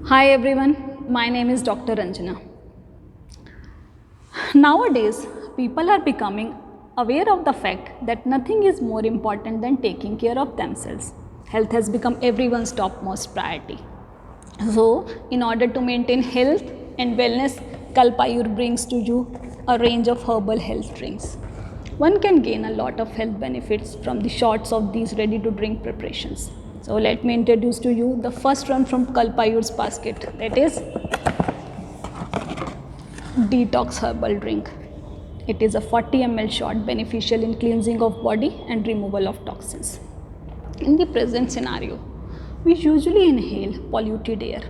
Hi everyone, my name is Dr. Ranjana. Nowadays, people are becoming aware of the fact that nothing is more important than taking care of themselves. Health has become everyone's topmost priority. So, in order to maintain health and wellness, Kalpayur brings to you a range of herbal health drinks. One can gain a lot of health benefits from the shots of these ready to drink preparations. So, let me introduce to you the first one from Kalpayur's basket, that is Detox Herbal Drink. It is a 40 ml shot beneficial in cleansing of body and removal of toxins. In the present scenario, we usually inhale polluted air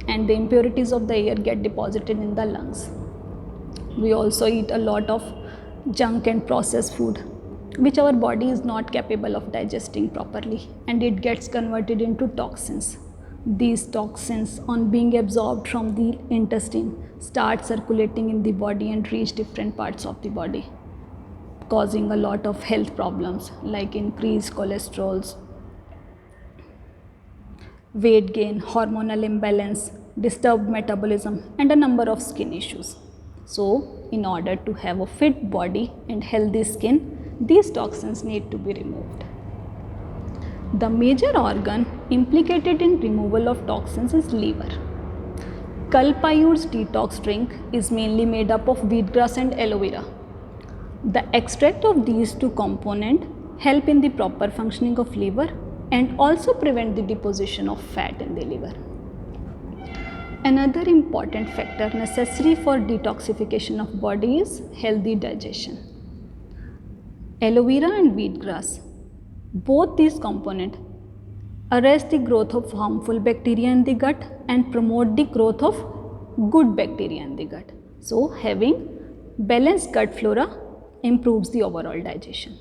and the impurities of the air get deposited in the lungs. We also eat a lot of junk and processed food which our body is not capable of digesting properly and it gets converted into toxins. These toxins, on being absorbed from the intestine, start circulating in the body and reach different parts of the body, causing a lot of health problems like increased cholesterol, weight gain, hormonal imbalance, disturbed metabolism, and a number of skin issues. So, in order to have a fit body and healthy skin, these toxins need to be removed. The major organ implicated in removal of toxins is liver. Kalpayur's detox drink is mainly made up of wheatgrass and aloe vera. The extract of these two components help in the proper functioning of liver and also prevent the deposition of fat in the liver. Another important factor necessary for detoxification of body is healthy digestion. Aloe vera and wheatgrass, both these components arrest the growth of harmful bacteria in the gut and promote the growth of good bacteria in the gut. So, having balanced gut flora improves the overall digestion.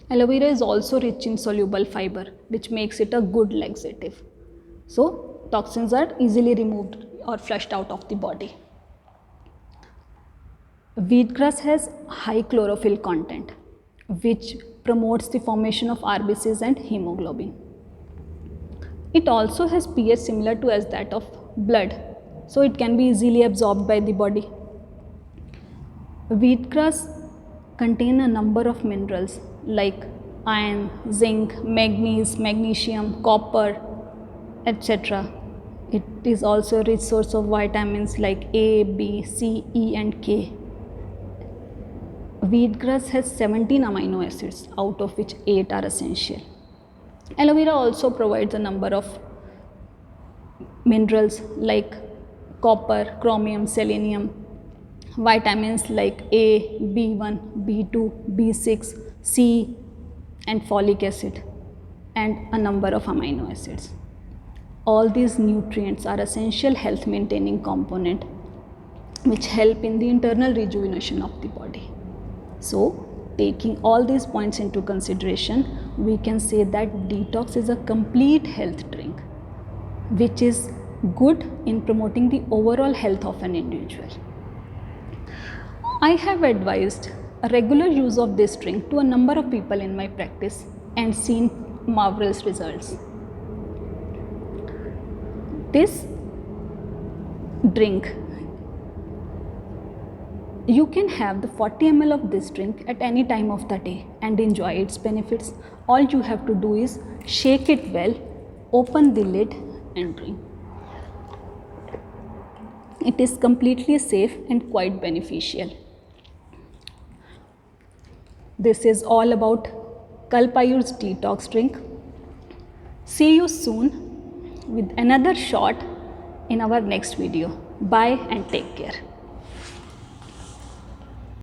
Aloe vera is also rich in soluble fiber, which makes it a good laxative. So, toxins are easily removed or flushed out of the body. Wheatgrass has high chlorophyll content, which promotes the formation of RBCs and hemoglobin. It also has pH similar to as that of blood, so it can be easily absorbed by the body. Wheatgrass contain a number of minerals like iron, zinc, manganese, magnesium, copper, etc. It is also a rich source of vitamins like A, B, C, E and K. Wheatgrass has 17 amino acids, out of which 8 are essential. Aloe vera also provides a number of minerals like copper, chromium, selenium, vitamins like A, B1, B2, B6, C and folic acid and a number of amino acids. All these nutrients are essential health maintaining component which help in the internal rejuvenation of the body. So, taking all these points into consideration, we can say that detox is a complete health drink which is good in promoting the overall health of an individual. I have advised a regular use of this drink to a number of people in my practice and seen marvelous results. This drink, you can have the 40 ml of this drink at any time of the day and enjoy its benefits. All you have to do is shake it well, open the lid and drink. It is completely safe and quite beneficial. This is all about Kalpayur's detox drink. See you soon with another shot in our next video. Bye and take care.